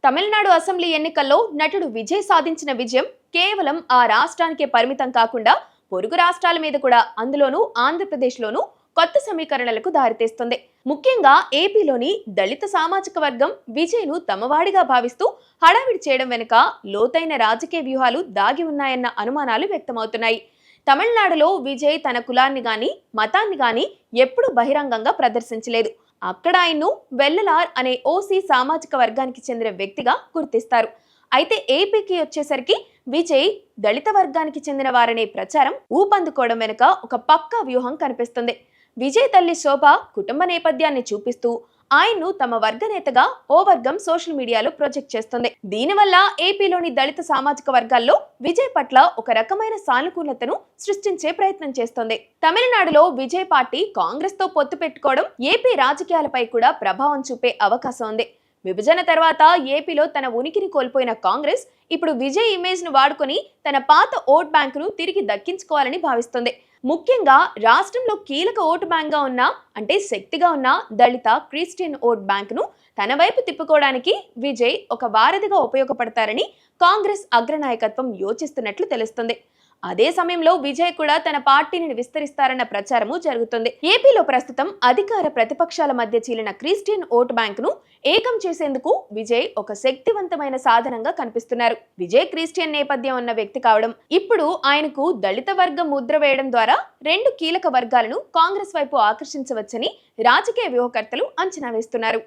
Tamil Nadu assembly ఎన్నికల్లో నటుడు విజయ్ సాధించిన విజయం కేవలం ఆ రాష్ట్రానికే పరిమితం కాకుండా పొరుగు రాష్ట్రాల మీద కూడా, అందులోనూ ఆంధ్రప్రదేశ్లోనూ కొత్త సమీకరణలకు దారితీస్తుంది. ముఖ్యంగా ఏపీలోని దళిత సామాజిక వర్గం విజయ్ను తమవాడిగా భావిస్తూ హడావిడి చేయడం వెనుక లోతైన రాజకీయ వ్యూహాలు దాగి ఉన్నాయన్న అనుమానాలు వ్యక్తమవుతున్నాయి. తమిళనాడులో విజయ్ తన కులాన్ని గాని మతాన్ని గాని ఎప్పుడూ బహిరంగంగా ప్రదర్శించలేదు. అక్కడ ఆయన్ను వెల్లలార్ అనే ఓసీ సామాజిక వర్గానికి చెందిన వ్యక్తిగా గుర్తిస్తారు. అయితే ఏపీకి వచ్చేసరికి విజయ్ దళిత వర్గానికి చెందిన వారనే ప్రచారం ఊపందుకోవడం వెనుక ఒక పక్కా వ్యూహం కనిపిస్తుంది. విజయ్ తల్లి శోభ కుటుంబ నేపథ్యాన్ని చూపిస్తూ ఆయన్ను తమ వర్గ నేతగా ఓ వర్గం సోషల్ మీడియాలో ప్రొజెక్ట్ చేస్తుంది. దీనివల్ల ఏపీలోని దళిత సామాజిక వర్గాల్లో విజయ్ పట్ల ఒక రకమైన సానుకూలతను సృష్టించే ప్రయత్నం చేస్తోంది. తమిళనాడులో విజయ్ పార్టీ కాంగ్రెస్ తో పొత్తు పెట్టుకోవడం ఏపీ రాజకీయాలపై కూడా ప్రభావం చూపే అవకాశం ఉంది. విభజన తర్వాత ఏపీలో తన ఉనికిని కోల్పోయిన కాంగ్రెస్ ఇప్పుడు విజయ్ ఇమేజ్ ను వాడుకొని తన పాత ఓట్ బ్యాంకును తిరిగి దక్కించుకోవాలని భావిస్తుంది. ముఖ్యంగా రాష్ట్రంలో కీలక ఓటు బ్యాంక్ గా ఉన్న, అంటే శక్తిగా ఉన్న దళిత క్రిస్టియన్ ఓట్ బ్యాంకును తన వైపు తిప్పుకోవడానికి విజయ్ ఒక వారధిగా ఉపయోగపడతారని కాంగ్రెస్ అగ్రనాయకత్వం యోచిస్తున్నట్లు తెలుస్తుంది. అదే సమయంలో విజయ్ కూడా తన పార్టీని విస్తరిస్తారన్న ప్రచారము జరుగుతుంది. ఏపీలో ప్రస్తుతం అధికార ప్రతిపక్షాల మధ్య చీలిన క్రిస్టియన్ ఓటు బ్యాంకును ఏకం చేసేందుకు విజయ్ ఒక శక్తివంతమైన సాధనంగా కనిపిస్తున్నారు. విజయ్ క్రిస్టియన్ నేపథ్యం ఉన్న వ్యక్తి కావడం, ఇప్పుడు ఆయనకు దళిత వర్గం ముద్ర వేయడం ద్వారా రెండు కీలక వర్గాలను కాంగ్రెస్ వైపు ఆకర్షించవచ్చని రాజకీయ వ్యూహకర్తలు అంచనా వేస్తున్నారు.